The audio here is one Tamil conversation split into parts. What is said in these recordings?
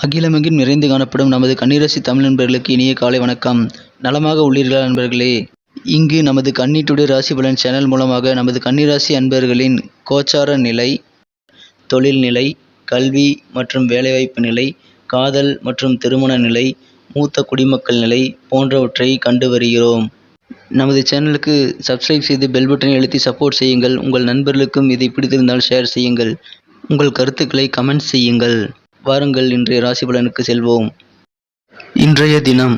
அகிலமெங்கும் நிறைந்து காணப்படும் நமது கன்னிராசி தமிழ் நண்பர்களுக்கு இனிய காலை வணக்கம். நலமாக உள்ளீர்களா நண்பர்களே? இங்கு நமது கன்னி டுடே ராசி பலன் சேனல் மூலமாக நமது கன்னிராசி அன்பர்களின் கோச்சார நிலை, தொழில் நிலை, கல்வி மற்றும் வேலைவாய்ப்பு நிலை, காதல் மற்றும் திருமண நிலை, மூத்த குடிமக்கள் நிலை போன்றவற்றை கண்டு வருகிறோம். நமது சேனலுக்கு சப்ஸ்கிரைப் செய்து பெல் பட்டனை அழுத்தி சப்போர்ட் செய்யுங்கள். உங்கள் நண்பர்களுக்கும் இதை பிடித்திருந்தால் ஷேர் செய்யுங்கள். உங்கள் கருத்துக்களை கமெண்ட் செய்யுங்கள். வாருங்கள் இன்றைய ராசி பலனுக்கு செல்வோம். இன்றைய தினம்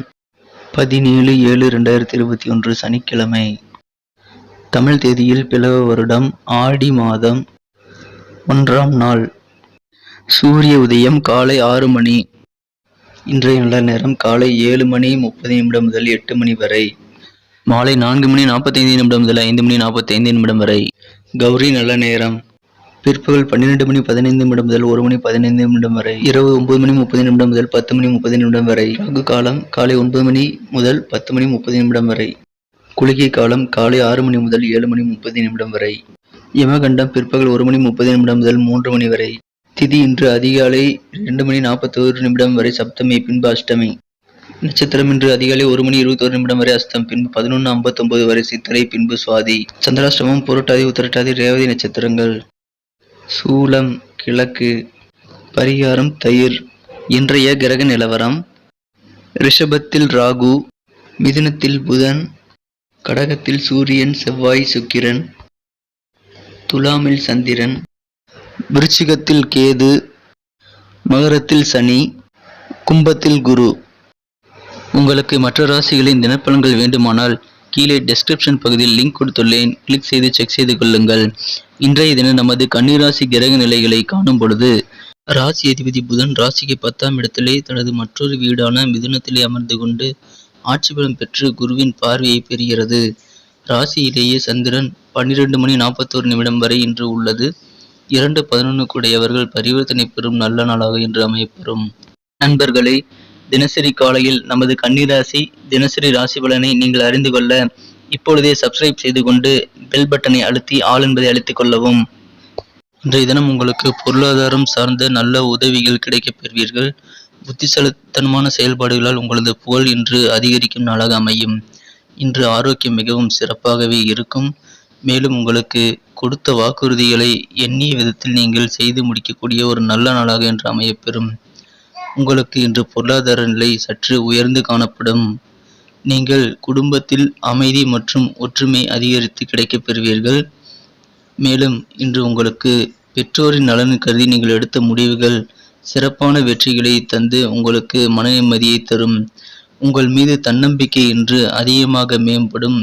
17/7/2021 சனிக்கிழமை. தமிழ் தேதியில் பிளவ வருடம் ஆடி மாதம் 1ஆம் நாள். சூரிய உதயம் காலை 6 மணி. இன்றைய நல்ல நேரம் காலை 7:30 முதல் 8 மணி வரை. மாலை 4:45 முதல் 5:45 வரை. கௌரி நல்ல நேரம் பிற்பகல் 12:15 முதல் 1:15 வரை. இரவு 9:30 முதல் 10:30 வரை. ராகு காலம் காலை 9 மணி முதல் 10:30 வரை. குளிகை காலம் காலை 6 மணி முதல் 7:30 வரை. யமகண்டம் பிற்பகல் 1:30 முதல் 3 மணி வரை. திதி இன்று அதிகாலை 2:41 வரை சப்தமி, பின்பு அஷ்டமி. நட்சத்திரம் இன்று அதிகாலை 1:21 வரை அஸ்தம், பின்பு 11:59 வரை சித்திரை, பின்பு சுவாதி. சந்திராஷ்டமம் புரட்டாதி, உத்திரட்டாதி, ரேவதி நட்சத்திரங்கள். சூலம் கிழக்கு. பரிகாரம் தயிர். இன்றைய கிரக நிலவரம்: ரிஷபத்தில் ராகு, மிதுனத்தில் புதன், கடகத்தில் சூரியன், செவ்வாய், சுக்கிரன், துலாமில் சந்திரன், விருச்சிகத்தில் கேது, மகரத்தில் சனி, கும்பத்தில் குரு. உங்களுக்கு மற்ற ராசிகளின் தினப்பலன்கள் வேண்டுமானால் கீழே டெஸ்கிரிப்ஷன் பகுதியில் லிங்க் கொடுத்துள்ளேன். கிளிக் செய்து செக் செய்து கொள்ளுங்கள். இன்றைய தினம் நமது கன்னிராசி கிரக நிலைகளை காணும் பொழுது, ராசி அதிபதி புதன் ராசிக்கு 10ஆம் இடத்திலே தனது மற்றொரு வீடான மிதுனத்திலே அமர்ந்து கொண்டு ஆட்சி பலம் பெற்று குருவின் பார்வையை பெறுகிறது. ராசியிலேயே சந்திரன் 12:41 வரை இன்று உள்ளது. 2:11 கூடியவர்கள் பரிவர்த்தனை பெறும் நல்ல நாளாக இன்று அமையப்பெறும். நண்பர்களே, தினசரி காலையில் நமது கன்னிராசி தினசரி ராசி பலனை நீங்கள் அறிந்து கொள்ள இப்பொழுதே சப்ஸ்கிரைப் செய்து கொண்டு பெல் பட்டனை அழுத்தி ஆல் என்பதை அழுத்திக் கொள்ளவும். இன்றைய தினம் உங்களுக்கு பொருளாதாரம் சார்ந்த நல்ல உதவிகள் கிடைக்கப் பெறுவீர்கள். புத்திசாலித்தனமான செயல்பாடுகளால் உங்களது புகழ் இன்று அதிகரிக்கும் நாளாக அமையும். இன்று ஆரோக்கியம் மிகவும் சிறப்பாகவே இருக்கும். மேலும் உங்களுக்கு கொடுத்த வாக்குறுதிகளை எண்ணிய விதத்தில் நீங்கள் செய்து முடிக்கக்கூடிய ஒரு நல்ல நாளாக இன்று அமையப்பெறும். உங்களுக்கு இன்று பொருளாதார நிலை சற்று உயர்ந்து காணப்படும். நீங்கள் குடும்பத்தில் அமைதி மற்றும் ஒற்றுமை அதிகரித்து கிடைக்கப் பெறுவீர்கள். மேலும் இன்று உங்களுக்கு பெற்றோரின் நலன் கருதி நீங்கள் எடுத்த முடிவுகள் சிறப்பான வெற்றிகளை தந்து உங்களுக்கு மன நிம்மதியை தரும். உங்கள் மீது தன்னம்பிக்கை இன்று அதிகமாக மேம்படும்.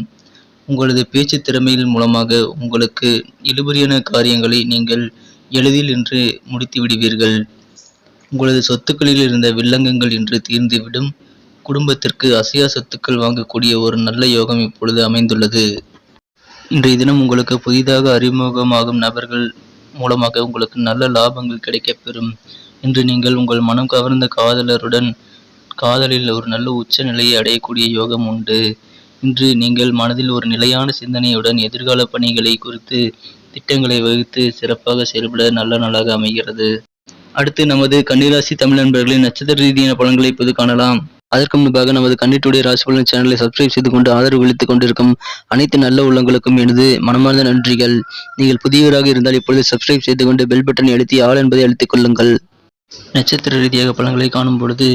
உங்களது பேச்சு திறமையின் மூலமாக உங்களுக்கு இழுபறியான காரியங்களை நீங்கள் எளிதில் இன்று முடித்து விடுவீர்கள். உங்களது சொத்துக்களில் இருந்த வில்லங்கங்கள் இன்று தீர்ந்துவிடும். குடும்பத்திற்கு அசையா சொத்துக்கள் வாங்கக்கூடிய ஒரு நல்ல யோகம் இப்பொழுது அமைந்துள்ளது. இன்றைய தினம் உங்களுக்கு புதிதாக அறிமுகமாகும் நபர்கள் மூலமாக உங்களுக்கு நல்ல லாபங்கள் கிடைக்கப்பெறும். இன்று நீங்கள் உங்கள் மனம் கவர்ந்த காதலருடன் காதலில் ஒரு நல்ல உச்ச நிலையை அடையக்கூடிய யோகம் உண்டு. இன்று நீங்கள் மனதில் ஒரு நிலையான சிந்தனையுடன் எதிர்கால பணிகளை குறித்து திட்டங்களை வகுத்து சிறப்பாக செயல்பட நல்ல நாளாக அமைகிறது. அடுத்து நமது கன்னிராசி தமிழ் நண்பர்களின் நட்சத்திர ரீதியான பலன்களை இப்போது காணலாம். அதற்கு முன்பாக நமது கன்னி டுடே ராசி பலன் சேனலை சப்ஸ்கிரைப் செய்து கொண்டு ஆதரவு அளித்துக் கொண்டிருக்கும் அனைத்து நல்ல உள்ளங்களுக்கும் எனது மனமார்ந்த நன்றிகள். நீங்கள் புதியவராக இருந்தால் இப்பொழுது சப்ஸ்கிரைப் செய்து கொண்டு பெல் பட்டனை அழுத்தி ஆல் என்பதை அழுத்திக் கொள்ளுங்கள். நட்சத்திர ரீதியாக பலன்களை காணும் பொழுது,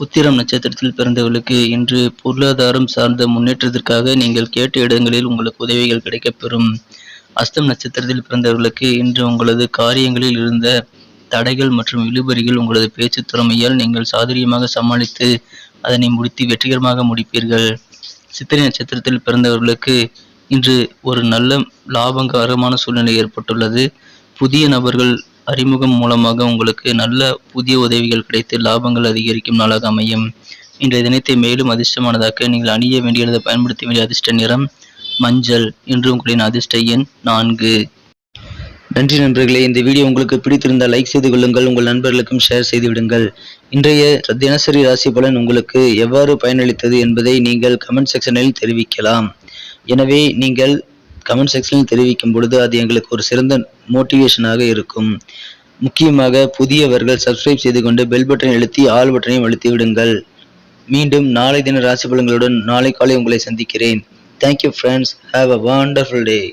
உத்திரம் நட்சத்திரத்தில் பிறந்தவர்களுக்கு இன்று பொருளாதாரம் சார்ந்த முன்னேற்றத்திற்காக நீங்கள் கேட்ட இடங்களில் உங்களுக்கு உதவிகள் கிடைக்கப்பெறும். அஸ்தம் நட்சத்திரத்தில் பிறந்தவர்களுக்கு இன்று உங்களது காரியங்களில் இருந்த தடைகள் மற்றும் இழுபறிகள் உங்களது பேச்சு திறமையால் நீங்கள் சாதுரியமாக சமாளித்து அதனை முடித்து வெற்றிகரமாக முடிப்பீர்கள். சித்திரை நட்சத்திரத்தில் பிறந்தவர்களுக்கு இன்று ஒரு நல்ல லாபகரமான சூழ்நிலை ஏற்பட்டுள்ளது. புதிய நபர்கள் அறிமுகம் மூலமாக உங்களுக்கு நல்ல புதிய உதவிகள் கிடைத்து லாபங்கள் அதிகரிக்கும் நாளாக அமையும். இன்றைய தினத்தை மேலும் அதிர்ஷ்டமானதாக்க நீங்கள் அணிய வேண்டியதை பயன்படுத்த வேண்டிய அதிர்ஷ்ட நிறம் மஞ்சள். இன்று உங்களின் அதிர்ஷ்ட எண் 4. நன்றி நண்பர்களே. இந்த வீடியோ உங்களுக்கு பிடித்திருந்தால் லைக் செய்து கொள்ளுங்கள். உங்கள் நண்பர்களுக்கும் ஷேர் செய்து விடுங்கள். இன்றைய தினசரி ராசி பலன் உங்களுக்கு எவ்வாறு பயனளித்தது என்பதை நீங்கள் கமெண்ட் செக்ஷனில் தெரிவிக்கலாம். எனவே நீங்கள் கமெண்ட் செக்ஷனில் தெரிவிக்கும் பொழுது அது எங்களுக்கு ஒரு சிறந்த மோட்டிவேஷனாக இருக்கும். முக்கியமாக புதியவர்கள் சப்ஸ்கிரைப் செய்து கொண்டு பெல் பட்டனை அழுத்தி ஆல் பட்டனையும் அழுத்தி விடுங்கள். மீண்டும் நாளை தின ராசி பலன்களுடன் நாளை காலை உங்களை சந்திக்கிறேன். Thank you friends. Have a wonderful day.